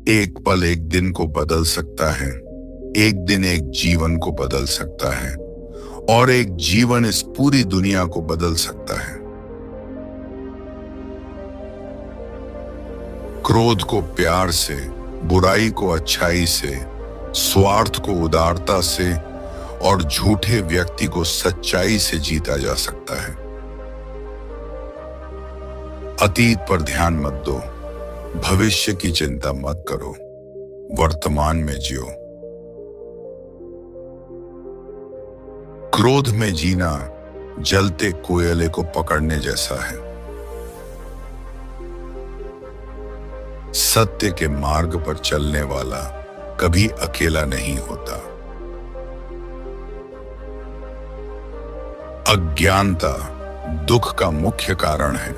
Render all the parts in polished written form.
एक पल एक दिन को बदल सकता है, एक दिन एक जीवन को बदल सकता है, और एक जीवन इस पूरी दुनिया को बदल सकता है। क्रोध को प्यार से, बुराई को अच्छाई से, स्वार्थ को उदारता से और झूठे व्यक्ति को सच्चाई से जीता जा सकता है। अतीत पर ध्यान मत दो, भविष्य की चिंता मत करो, वर्तमान में जियो। क्रोध में जीना जलते कोयले को पकड़ने जैसा है। सत्य के मार्ग पर चलने वाला कभी अकेला नहीं होता। अज्ञानता दुख का मुख्य कारण है।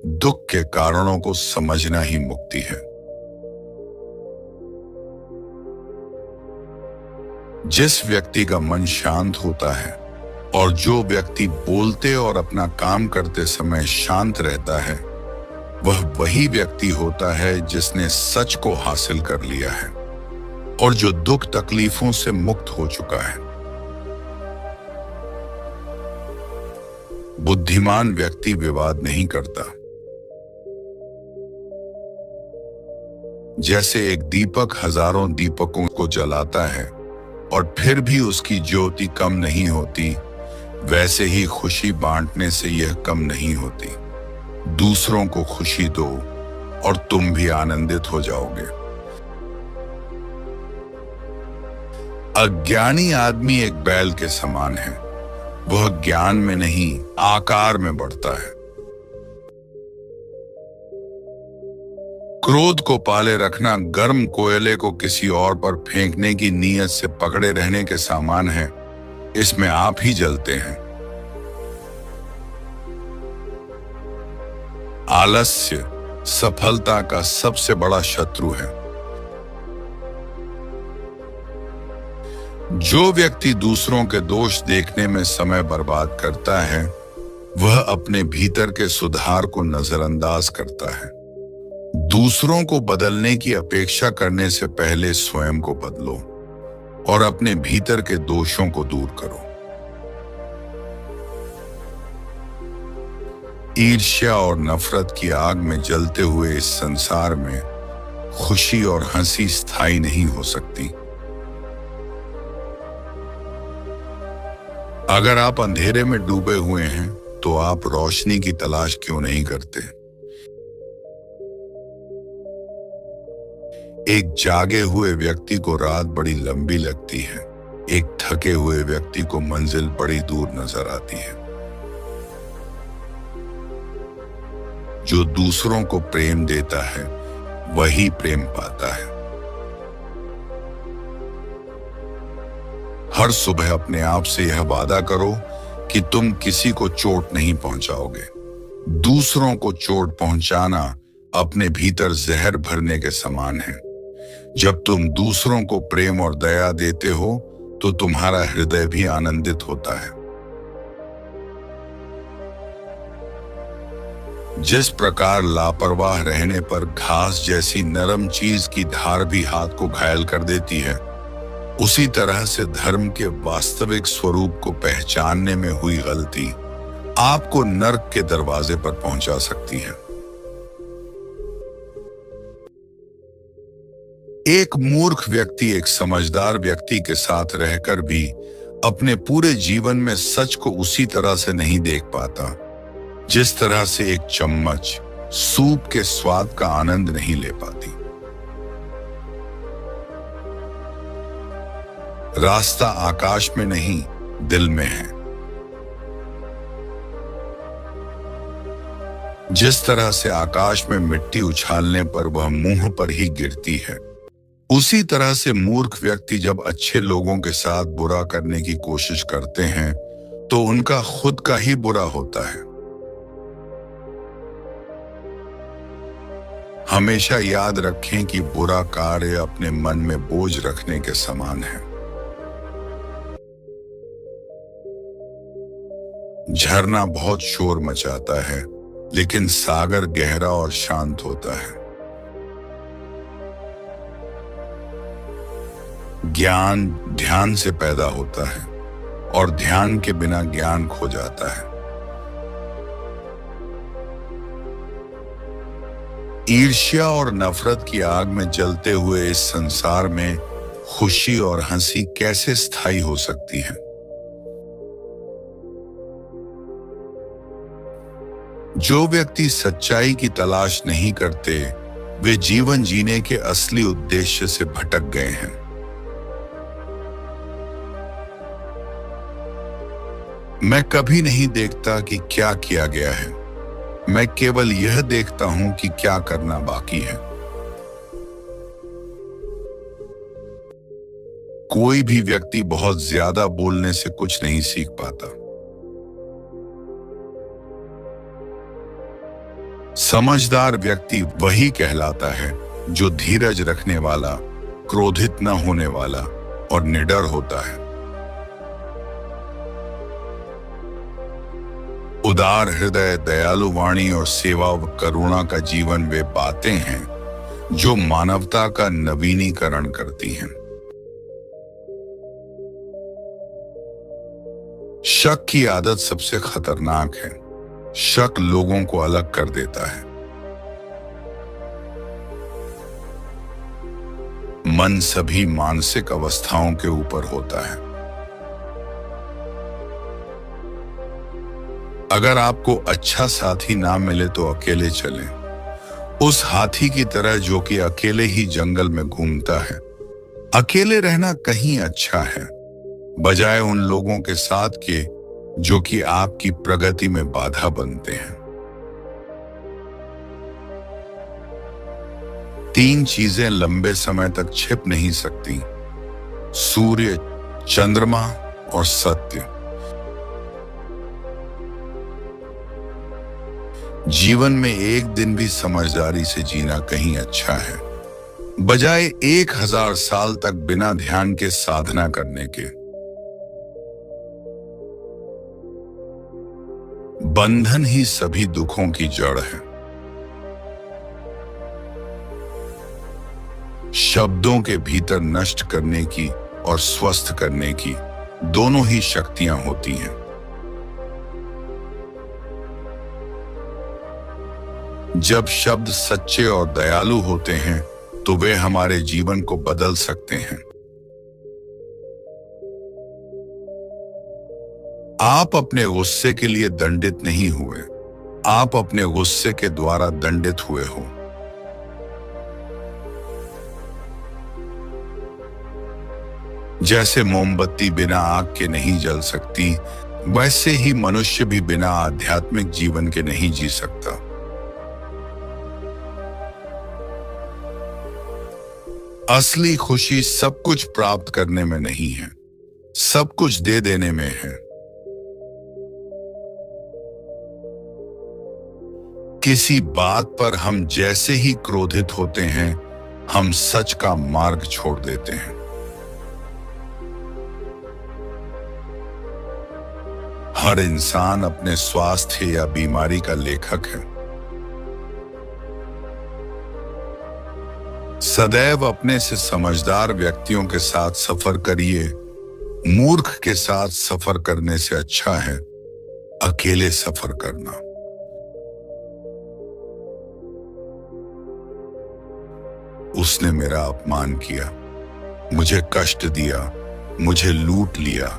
दुख के कारणों को समझना ही मुक्ति है। जिस व्यक्ति का मन शांत होता है और जो व्यक्ति बोलते और अपना काम करते समय शांत रहता है, वह वही व्यक्ति होता है जिसने सच को हासिल कर लिया है और जो दुख तकलीफों से मुक्त हो चुका है। बुद्धिमान व्यक्ति विवाद नहीं करता। जैसे एक दीपक हजारों दीपकों को जलाता है और फिर भी उसकी ज्योति कम नहीं होती, वैसे ही खुशी बांटने से यह कम नहीं होती। दूसरों को खुशी दो और तुम भी आनंदित हो जाओगे। अज्ञानी आदमी एक बैल के समान है। वह ज्ञान में नहीं, आकार में बढ़ता है। क्रोध को पाले रखना गर्म कोयले को किसी और पर फेंकने की नीयत से पकड़े रहने के समान है। इसमें आप ही जलते हैं। आलस्य सफलता का सबसे बड़ा शत्रु है। जो व्यक्ति दूसरों के दोष देखने में समय बर्बाद करता है, वह अपने भीतर के सुधार को नजरअंदाज करता है। दूसरों को बदलने की अपेक्षा करने से पहले स्वयं को बदलो और अपने भीतर के दोषों को दूर करो। ईर्ष्या और नफरत की आग में जलते हुए इस संसार में खुशी और हंसी स्थायी नहीं हो सकती। अगर आप अंधेरे में डूबे हुए हैं तो आप रोशनी की तलाश क्यों नहीं करते? एक जागे हुए व्यक्ति को रात बड़ी लंबी लगती है, एक थके हुए व्यक्ति को मंजिल बड़ी दूर नजर आती है। जो दूसरों को प्रेम देता है, वही प्रेम पाता है। हर सुबह अपने आप से यह वादा करो कि तुम किसी को चोट नहीं पहुंचाओगे। दूसरों को चोट पहुंचाना अपने भीतर जहर भरने के समान है। जब तुम दूसरों को प्रेम और दया देते हो तो तुम्हारा हृदय भी आनंदित होता है। जिस प्रकार लापरवाह रहने पर घास जैसी नरम चीज की धार भी हाथ को घायल कर देती है, उसी तरह से धर्म के वास्तविक स्वरूप को पहचानने में हुई गलती आपको नर्क के दरवाजे पर पहुंचा सकती है। एक मूर्ख व्यक्ति एक समझदार व्यक्ति के साथ रहकर भी अपने पूरे जीवन में सच को उसी तरह से नहीं देख पाता, जिस तरह से एक चम्मच सूप के स्वाद का आनंद नहीं ले पाती। रास्ता आकाश में नहीं, दिल में है। जिस तरह से आकाश में मिट्टी उछालने पर वह मुंह पर ही गिरती है, उसी तरह से मूर्ख व्यक्ति जब अच्छे लोगों के साथ बुरा करने की कोशिश करते हैं तो उनका खुद का ही बुरा होता है। हमेशा याद रखें कि बुरा कार्य अपने मन में बोझ रखने के समान है। झरना बहुत शोर मचाता है, लेकिन सागर गहरा और शांत होता है। ज्ञान ध्यान से पैदा होता है और ध्यान के बिना ज्ञान खो जाता है। ईर्ष्या और नफरत की आग में जलते हुए इस संसार में खुशी और हंसी कैसे स्थायी हो सकती है? जो व्यक्ति सच्चाई की तलाश नहीं करते, वे जीवन जीने के असली उद्देश्य से भटक गए हैं। मैं कभी नहीं देखता कि क्या किया गया है, मैं केवल यह देखता हूं कि क्या करना बाकी है। कोई भी व्यक्ति बहुत ज्यादा बोलने से कुछ नहीं सीख पाता। समझदार व्यक्ति वही कहलाता है जो धीरज रखने वाला, क्रोधित न होने वाला और निडर होता है। उदार हृदय, दयालु वाणी और सेवा व करुणा का जीवन वे बातें हैं जो मानवता का नवीनीकरण करती हैं। शक की आदत सबसे खतरनाक है। शक लोगों को अलग कर देता है। मन सभी मानसिक अवस्थाओं के ऊपर होता है। अगर आपको अच्छा साथी ना मिले तो अकेले चलें। उस हाथी की तरह जो कि अकेले ही जंगल में घूमता है। अकेले रहना कहीं अच्छा है, बजाय उन लोगों के साथ के जो कि आपकी प्रगति में बाधा बनते हैं। 3 चीजें लंबे समय तक छिप नहीं सकती: सूर्य, चंद्रमा और सत्य। जीवन में एक दिन भी समझदारी से जीना कहीं अच्छा है, बजाय 1000 साल तक बिना ध्यान के साधना करने के। बंधन ही सभी दुखों की जड़ है। शब्दों के भीतर नष्ट करने की और स्वस्थ करने की दोनों ही शक्तियां होती हैं। जब शब्द सच्चे और दयालु होते हैं तो वे हमारे जीवन को बदल सकते हैं। आप अपने गुस्से के लिए दंडित नहीं हुए, आप अपने गुस्से के द्वारा दंडित हुए हो। जैसे मोमबत्ती बिना आग के नहीं जल सकती, वैसे ही मनुष्य भी बिना आध्यात्मिक जीवन के नहीं जी सकता। असली खुशी सब कुछ प्राप्त करने में नहीं है, सब कुछ दे देने में है। किसी बात पर हम जैसे ही क्रोधित होते हैं, हम सच का मार्ग छोड़ देते हैं। हर इंसान अपने स्वास्थ्य या बीमारी का लेखक है। सदैव अपने से समझदार व्यक्तियों के साथ सफर करिए। मूर्ख के साथ सफर करने से अच्छा है अकेले सफर करना। उसने मेरा अपमान किया, मुझे कष्ट दिया, मुझे लूट लिया।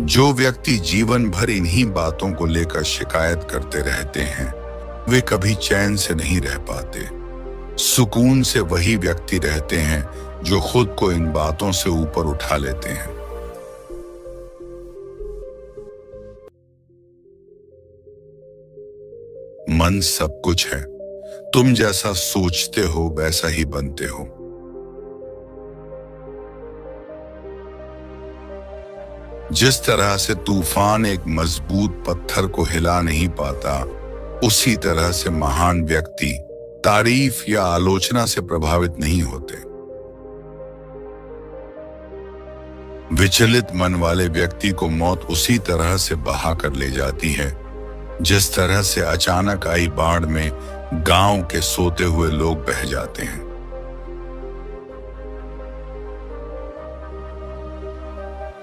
जो व्यक्ति जीवन भर इन्हीं बातों को लेकर शिकायत करते रहते हैं, वे कभी चैन से नहीं रह पाते। सुकून से वही व्यक्ति रहते हैं जो खुद को इन बातों से ऊपर उठा लेते हैं। मन सब कुछ है, तुम जैसा सोचते हो वैसा ही बनते हो। जिस तरह से तूफान एक मजबूत पत्थर को हिला नहीं पाता, उसी तरह से महान व्यक्ति तारीफ या आलोचना से प्रभावित नहीं होते। विचलित मन वाले व्यक्ति को मौत उसी तरह से बहा कर ले जाती है जिस तरह से अचानक आई बाढ़ में गांव के सोते हुए लोग बह जाते हैं।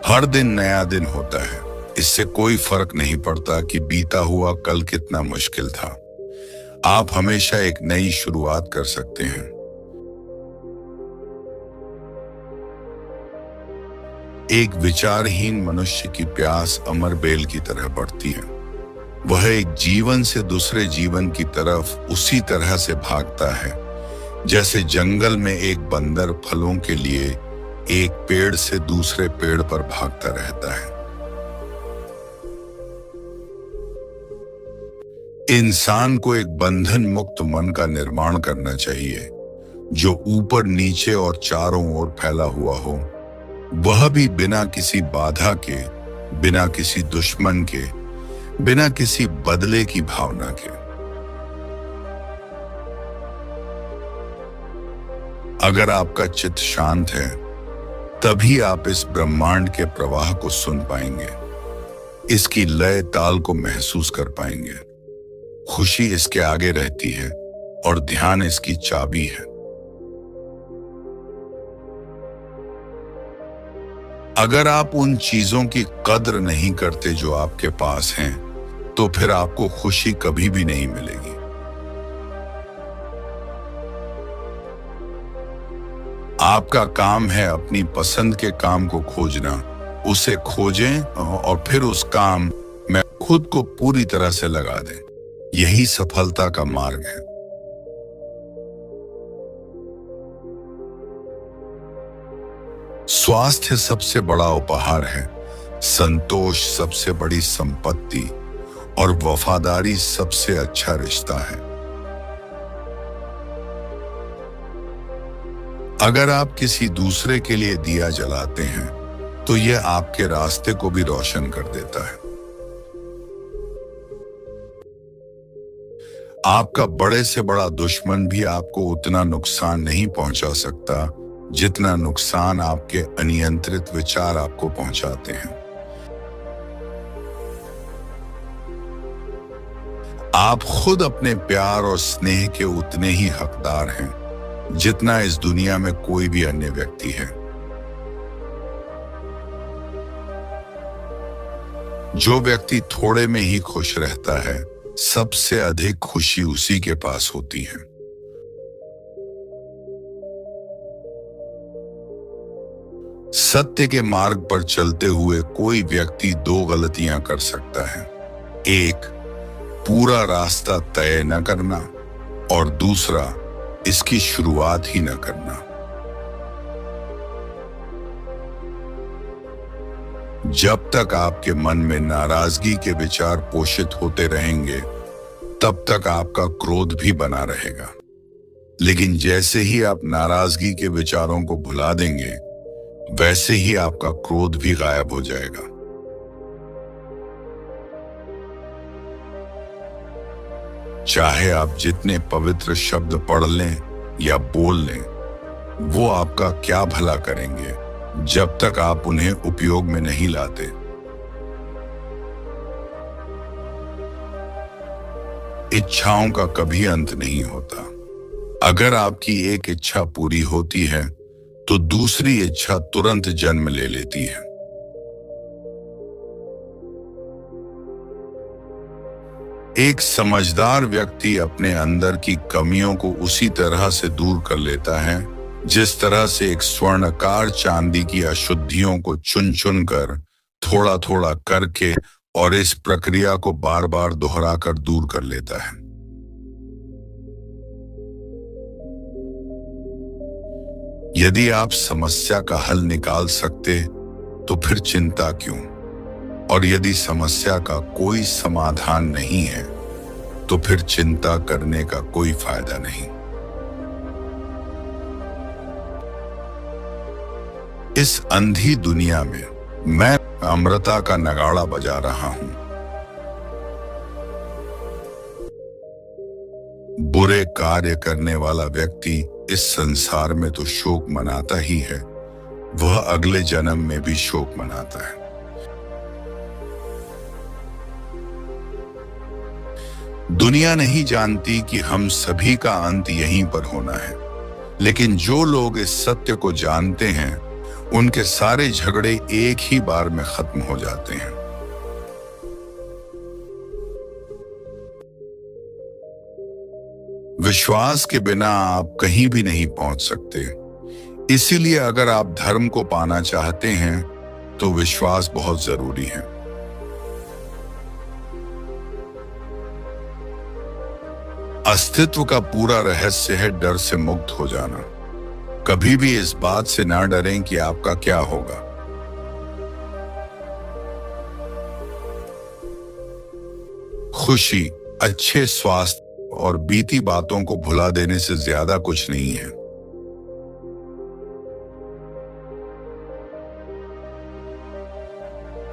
हर दिन नया दिन होता है, इससे कोई फर्क नहीं पड़ता कि बीता हुआ कल कितना मुश्किल था। आप हमेशा एक नई शुरुआत कर सकते हैं। एक विचारहीन मनुष्य की प्यास अमर बेल की तरह बढ़ती है। वह एक जीवन से दूसरे जीवन की तरफ उसी तरह से भागता है जैसे जंगल में एक बंदर फलों के लिए एक पेड़ से दूसरे पेड़ पर भागता रहता है। इंसान को एक बंधन मुक्त मन का निर्माण करना चाहिए जो ऊपर नीचे और चारों ओर फैला हुआ हो, वह भी बिना किसी बाधा के, बिना किसी दुश्मन के, बिना किसी बदले की भावना के। अगर आपका चित्त शांत है तभी आप इस ब्रह्मांड के प्रवाह को सुन पाएंगे, इसकी लय ताल को महसूस कर पाएंगे। खुशी इसके आगे रहती है और ध्यान इसकी चाबी है। अगर आप उन चीजों की कद्र नहीं करते जो आपके पास हैं, तो फिर आपको खुशी कभी भी नहीं मिलेगी। आपका काम है अपनी पसंद के काम को खोजना, उसे खोजें और फिर उस काम में खुद को पूरी तरह से लगा दें। यही सफलता का मार्ग है। स्वास्थ्य सबसे बड़ा उपहार है, संतोष सबसे बड़ी संपत्ति और वफादारी सबसे अच्छा रिश्ता है। अगर आप किसी दूसरे के लिए दिया जलाते हैं तो यह आपके रास्ते को भी रोशन कर देता है। आपका बड़े से बड़ा दुश्मन भी आपको उतना नुकसान नहीं पहुंचा सकता जितना नुकसान आपके अनियंत्रित विचार आपको पहुंचाते हैं। आप खुद अपने प्यार और स्नेह के उतने ही हकदार हैं जितना इस दुनिया में कोई भी अन्य व्यक्ति है। जो व्यक्ति थोड़े में ही खुश रहता है, सबसे अधिक खुशी उसी के पास होती है। सत्य के मार्ग पर चलते हुए कोई व्यक्ति दो गलतियां कर सकता है। एक, पूरा रास्ता तय न करना और दूसरा, इसकी शुरुआत ही न करना। जब तक आपके मन में नाराजगी के विचार पोषित होते रहेंगे, तब तक आपका क्रोध भी बना रहेगा। लेकिन जैसे ही आप नाराजगी के विचारों को भुला देंगे, वैसे ही आपका क्रोध भी गायब हो जाएगा। चाहे आप जितने पवित्र शब्द पढ़ लें या बोल लें, वो आपका क्या भला करेंगे जब तक आप उन्हें उपयोग में नहीं लाते। इच्छाओं का कभी अंत नहीं होता। अगर आपकी एक इच्छा पूरी होती है तो दूसरी इच्छा तुरंत जन्म ले लेती है। एक समझदार व्यक्ति अपने अंदर की कमियों को उसी तरह से दूर कर लेता है जिस तरह से एक स्वर्णकार चांदी की अशुद्धियों को चुन चुन कर, थोड़ा थोड़ा करके और इस प्रक्रिया को बार बार दोहराकर दूर कर लेता है। यदि आप समस्या का हल निकाल सकते तो फिर चिंता क्यों? और यदि समस्या का कोई समाधान नहीं है तो फिर चिंता करने का कोई फायदा नहीं। इस अंधी दुनिया में मैं अमृता का नगाड़ा बजा रहा हूं। बुरे कार्य करने वाला व्यक्ति इस संसार में तो शोक मनाता ही है, वह अगले जन्म में भी शोक मनाता है। दुनिया नहीं जानती कि हम सभी का अंत यहीं पर होना है, लेकिन जो लोग इस सत्य को जानते हैं उनके सारे झगड़े एक ही बार में खत्म हो जाते हैं। विश्वास के बिना आप कहीं भी नहीं पहुंच सकते। इसीलिए अगर आप धर्म को पाना चाहते हैं तो विश्वास बहुत जरूरी है। अस्तित्व का पूरा रहस्य है डर से मुक्त हो जाना। कभी भी इस बात से ना डरें कि आपका क्या होगा। खुशी, अच्छे स्वास्थ्य और बीती बातों को भुला देने से ज्यादा कुछ नहीं है।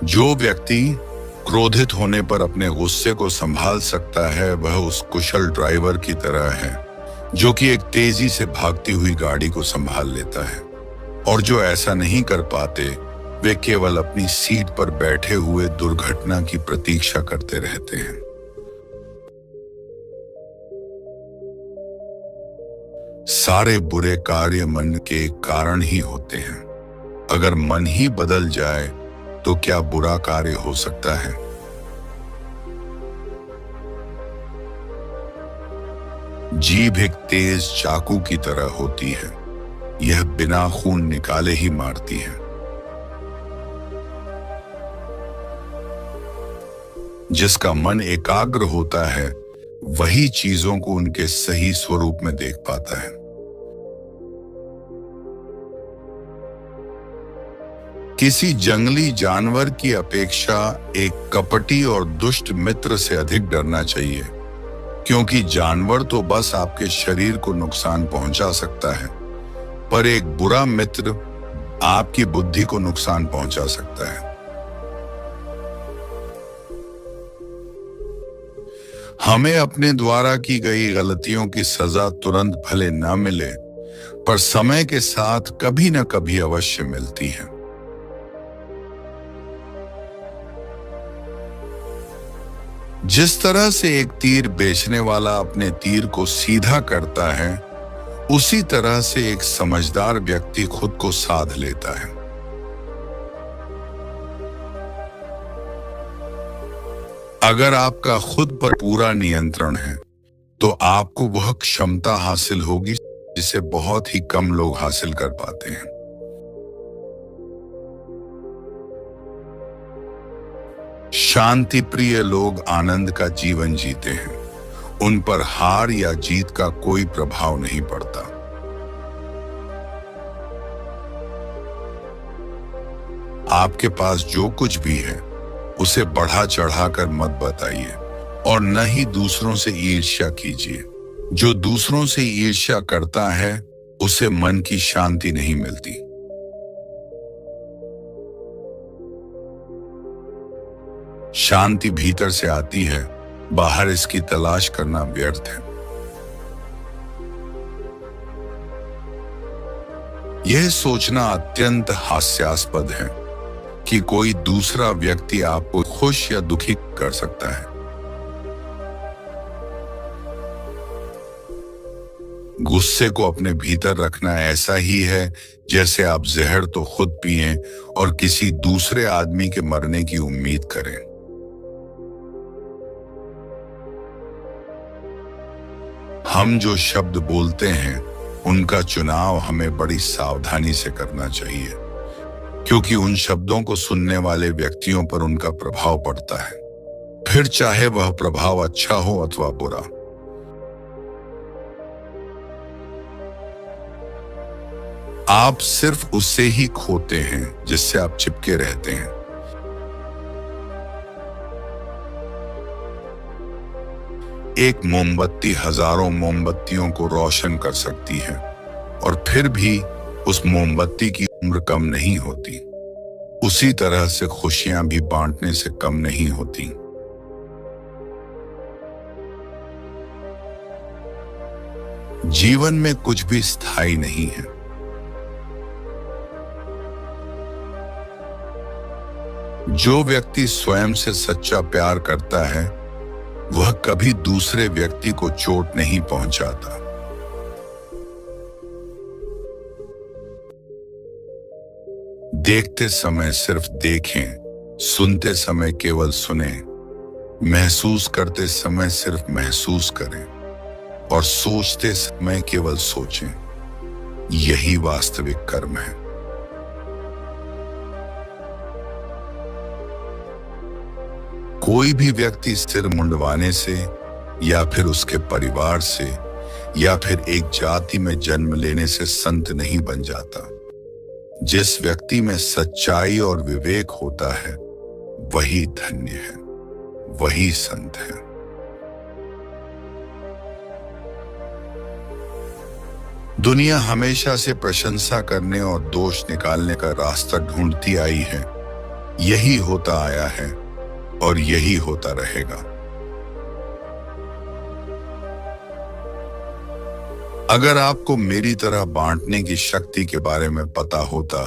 जो व्यक्ति क्रोधित होने पर अपने गुस्से को संभाल सकता है वह उस कुशल ड्राइवर की तरह है जो कि एक तेजी से भागती हुई गाड़ी को संभाल लेता है। और जो ऐसा नहीं कर पाते वे केवल अपनी सीट पर बैठे हुए दुर्घटना की प्रतीक्षा करते रहते हैं। सारे बुरे कार्य मन के कारण ही होते हैं। अगर मन ही बदल जाए तो क्या बुरा कार्य हो सकता है। जीभ एक तेज चाकू की तरह होती है, यह बिना खून निकाले ही मारती है। जिसका मन एकाग्र होता है वही चीजों को उनके सही स्वरूप में देख पाता है। किसी जंगली जानवर की अपेक्षा एक कपटी और दुष्ट मित्र से अधिक डरना चाहिए, क्योंकि जानवर तो बस आपके शरीर को नुकसान पहुंचा सकता है, पर एक बुरा मित्र आपकी बुद्धि को नुकसान पहुंचा सकता है। हमें अपने द्वारा की गई गलतियों की सजा तुरंत भले न मिले, पर समय के साथ कभी न कभी अवश्य मिलती है। जिस तरह से एक तीर बेचने वाला अपने तीर को सीधा करता है, उसी तरह से एक समझदार व्यक्ति खुद को साध लेता है। अगर आपका खुद पर पूरा नियंत्रण है तो आपको वह क्षमता हासिल होगी जिसे बहुत ही कम लोग हासिल कर पाते हैं। शांति प्रिय लोग आनंद का जीवन जीते हैं, उन पर हार या जीत का कोई प्रभाव नहीं पड़ता। आपके पास जो कुछ भी है उसे बढ़ा चढ़ाकर मत बताइए और न ही दूसरों से ईर्ष्या कीजिए। जो दूसरों से ईर्ष्या करता है उसे मन की शांति नहीं मिलती। शांति भीतर से आती है, बाहर इसकी तलाश करना व्यर्थ है। यह सोचना अत्यंत हास्यास्पद है कि कोई दूसरा व्यक्ति आपको खुश या दुखी कर सकता है। गुस्से को अपने भीतर रखना ऐसा ही है जैसे आप जहर तो खुद पिएं और किसी दूसरे आदमी के मरने की उम्मीद करें। हम जो शब्द बोलते हैं उनका चुनाव हमें बड़ी सावधानी से करना चाहिए, क्योंकि उन शब्दों को सुनने वाले व्यक्तियों पर उनका प्रभाव पड़ता है, फिर चाहे वह प्रभाव अच्छा हो अथवा बुरा। आप सिर्फ उससे ही खोते हैं जिससे आप चिपके रहते हैं। एक मोमबत्ती हजारों मोमबत्तियों को रोशन कर सकती है और फिर भी उस मोमबत्ती की उम्र कम नहीं होती। उसी तरह से खुशियां भी बांटने से कम नहीं होती। जीवन में कुछ भी स्थायी नहीं है। जो व्यक्ति स्वयं से सच्चा प्यार करता है वह कभी दूसरे व्यक्ति को चोट नहीं पहुंचाता। देखते समय सिर्फ देखें, सुनते समय केवल सुने, महसूस करते समय सिर्फ महसूस करें और सोचते समय केवल सोचें। यही वास्तविक कर्म है। कोई भी व्यक्ति सिर मुंडवाने से या फिर उसके परिवार से या फिर एक जाति में जन्म लेने से संत नहीं बन जाता। जिस व्यक्ति में सच्चाई और विवेक होता है वही धन्य है, वही संत है। दुनिया हमेशा से प्रशंसा करने और दोष निकालने का रास्ता ढूंढती आई है। यही होता आया है और यही होता रहेगा। अगर आपको मेरी तरह बांटने की शक्ति के बारे में पता होता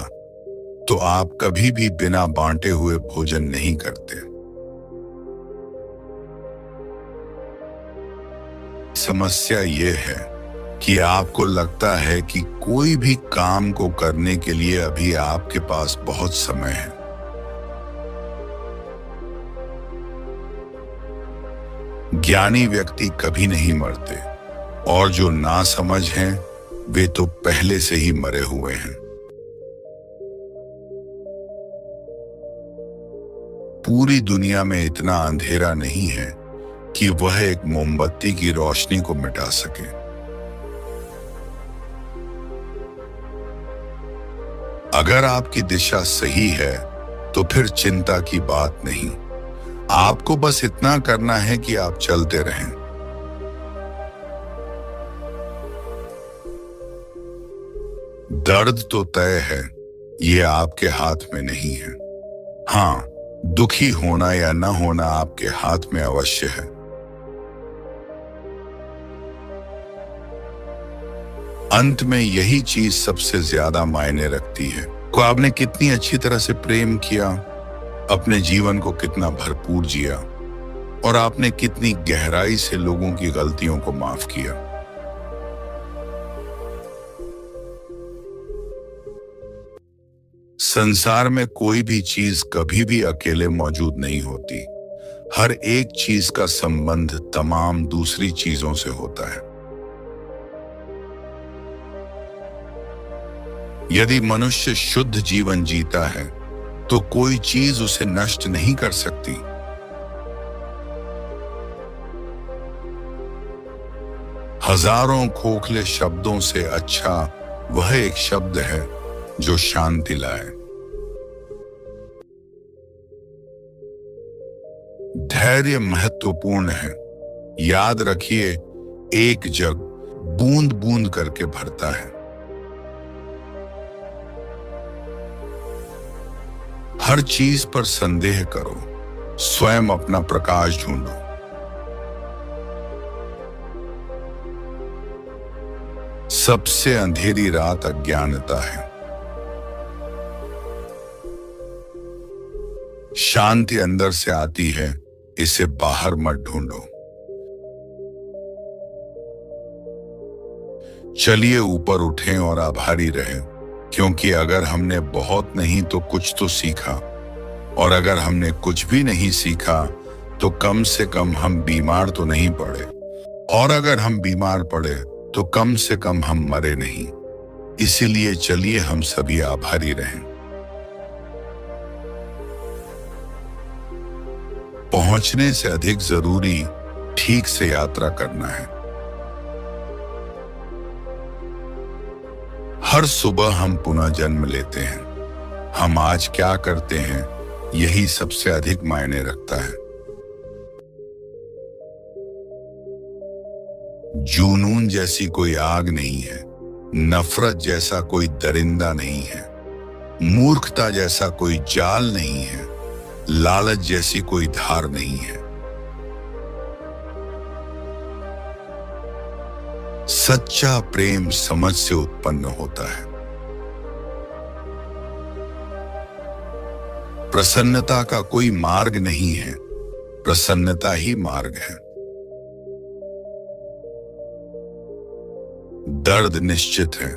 तो आप कभी भी बिना बांटे हुए भोजन नहीं करते। समस्या यह है कि आपको लगता है कि कोई भी काम को करने के लिए अभी आपके पास बहुत समय है। ज्ञानी व्यक्ति कभी नहीं मरते और जो नासमझ हैं वे तो पहले से ही मरे हुए हैं। पूरी दुनिया में इतना अंधेरा नहीं है कि वह एक मोमबत्ती की रोशनी को मिटा सके। अगर आपकी दिशा सही है तो फिर चिंता की बात नहीं। आपको बस इतना करना है कि आप चलते रहें। दर्द तो तय है, ये आपके हाथ में नहीं है। हाँ, दुखी होना या न होना आपके हाथ में अवश्य है। अंत में यही चीज सबसे ज्यादा मायने रखती है को आपने कितनी अच्छी तरह से प्रेम किया, अपने जीवन को कितना भरपूर जिया और आपने कितनी गहराई से लोगों की गलतियों को माफ किया। संसार में कोई भी चीज कभी भी अकेले मौजूद नहीं होती। हर एक चीज का संबंध तमाम दूसरी चीजों से होता है। यदि मनुष्य शुद्ध जीवन जीता है तो कोई चीज उसे नष्ट नहीं कर सकती। हजारों खोखले शब्दों से अच्छा वह एक शब्द है जो शांति लाए। धैर्य महत्वपूर्ण है। याद रखिए, एक जग बूंद बूंद करके भरता है। हर चीज पर संदेह करो, स्वयं अपना प्रकाश ढूंढो। सबसे अंधेरी रात अज्ञानता है। शांति अंदर से आती है, इसे बाहर मत ढूंढो। चलिए ऊपर उठें और आभारी रहें, क्योंकि अगर हमने बहुत नहीं तो कुछ तो सीखा, और अगर हमने कुछ भी नहीं सीखा तो कम से कम हम बीमार तो नहीं पड़े, और अगर हम बीमार पड़े तो कम से कम हम मरे नहीं। इसीलिए चलिए हम सभी आभारी रहें। पहुंचने से अधिक जरूरी ठीक से यात्रा करना है। हर सुबह हम पुनः जन्म लेते हैं। हम आज क्या करते हैं यही सबसे अधिक मायने रखता है। जुनून जैसी कोई आग नहीं है, नफरत जैसा कोई दरिंदा नहीं है, मूर्खता जैसा कोई जाल नहीं है, लालच जैसी कोई धार नहीं है। सच्चा प्रेम समझ से उत्पन्न होता है। प्रसन्नता का कोई मार्ग नहीं है, प्रसन्नता ही मार्ग है। दर्द निश्चित है,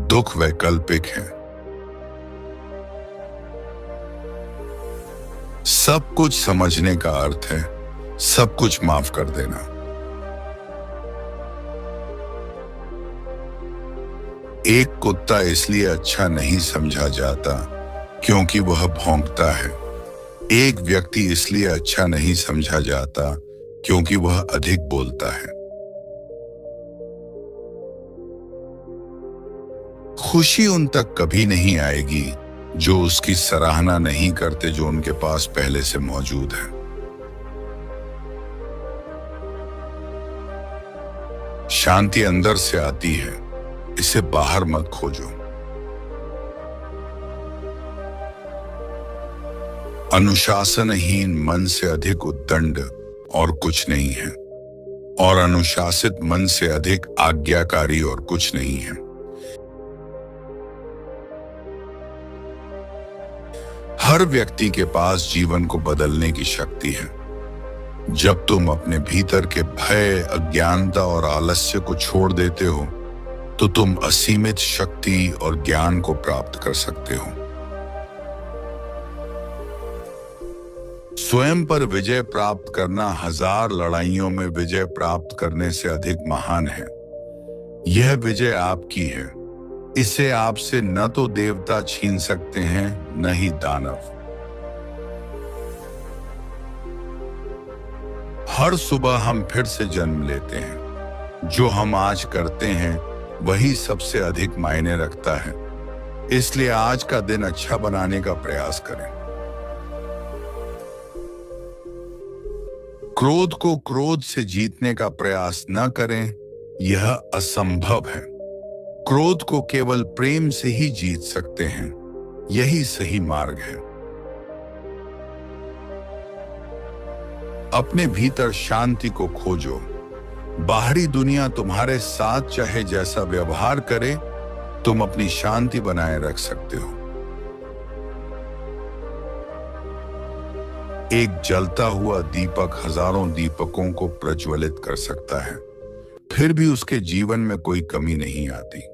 दुख वैकल्पिक है। सब कुछ समझने का अर्थ है सब कुछ माफ कर देना। एक कुत्ता इसलिए अच्छा नहीं समझा जाता क्योंकि वह भौंकता है। एक व्यक्ति इसलिए अच्छा नहीं समझा जाता क्योंकि वह अधिक बोलता है। खुशी उन तक कभी नहीं आएगी जो उसकी सराहना नहीं करते जो उनके पास पहले से मौजूद है। शांति अंदर से आती है, इसे बाहर मत खोजो। अनुशासनहीन मन से अधिक उद्दंड और कुछ नहीं है, और अनुशासित मन से अधिक आज्ञाकारी और कुछ नहीं है। हर व्यक्ति के पास जीवन को बदलने की शक्ति है। जब तुम अपने भीतर के भय, अज्ञानता और आलस्य को छोड़ देते हो तो तुम असीमित शक्ति और ज्ञान को प्राप्त कर सकते हो। स्वयं पर विजय प्राप्त करना 1000 लड़ाइयों में विजय प्राप्त करने से अधिक महान है। यह विजय आपकी है। इसे आपसे न तो देवता छीन सकते हैं न ही दानव। हर सुबह हम फिर से जन्म लेते हैं। जो हम आज करते हैं वही सबसे अधिक मायने रखता है। इसलिए आज का दिन अच्छा बनाने का प्रयास करें। क्रोध को क्रोध से जीतने का प्रयास न करें, यह असंभव है। क्रोध को केवल प्रेम से ही जीत सकते हैं। यही सही मार्ग है। अपने भीतर शांति को खोजो। बाहरी दुनिया तुम्हारे साथ चाहे जैसा व्यवहार करे, तुम अपनी शांति बनाए रख सकते हो। एक जलता हुआ दीपक हजारों दीपकों को प्रज्वलित कर सकता है, फिर भी उसके जीवन में कोई कमी नहीं आती।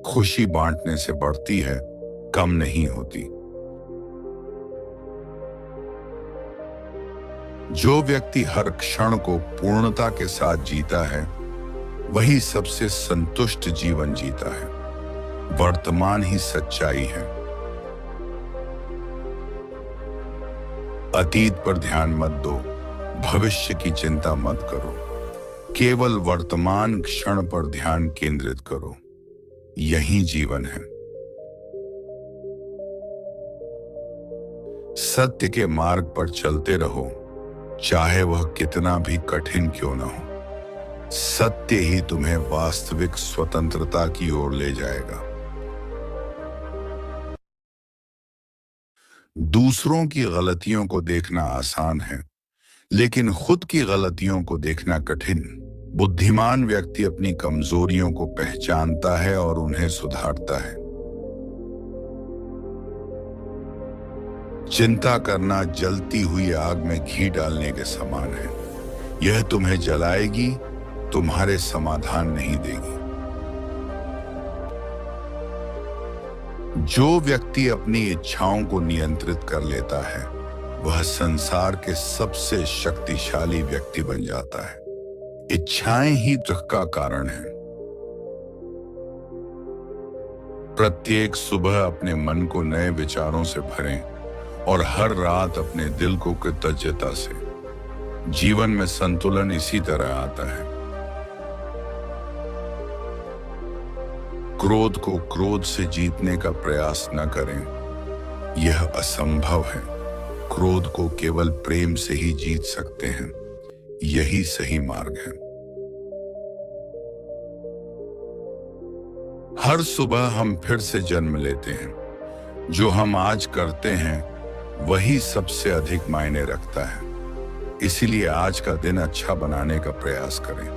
खुशी बांटने से बढ़ती है, कम नहीं होती। जो व्यक्ति हर क्षण को पूर्णता के साथ जीता है वही सबसे संतुष्ट जीवन जीता है। वर्तमान ही सच्चाई है। अतीत पर ध्यान मत दो, भविष्य की चिंता मत करो। केवल वर्तमान क्षण पर ध्यान केंद्रित करो। यही जीवन है। सत्य के मार्ग पर चलते रहो, चाहे वह कितना भी कठिन क्यों न हो। सत्य ही तुम्हें वास्तविक स्वतंत्रता की ओर ले जाएगा। दूसरों की गलतियों को देखना आसान है, लेकिन खुद की गलतियों को देखना कठिन। बुद्धिमान व्यक्ति अपनी कमजोरियों को पहचानता है और उन्हें सुधारता है। चिंता करना जलती हुई आग में घी डालने के समान है। यह तुम्हें जलाएगी, तुम्हारे समाधान नहीं देगी। जो व्यक्ति अपनी इच्छाओं को नियंत्रित कर लेता है वह संसार के सबसे शक्तिशाली व्यक्ति बन जाता है। इच्छाएं ही दुख का कारण है। प्रत्येक सुबह अपने मन को नए विचारों से भरें और हर रात अपने दिल को कृतज्ञता से। जीवन में संतुलन इसी तरह आता है। क्रोध को क्रोध से जीतने का प्रयास न करें, यह असंभव है। क्रोध को केवल प्रेम से ही जीत सकते हैं। यही सही मार्ग है। हर सुबह हम फिर से जन्म लेते हैं। जो हम आज करते हैं वही सबसे अधिक मायने रखता है। इसीलिए आज का दिन अच्छा बनाने का प्रयास करें।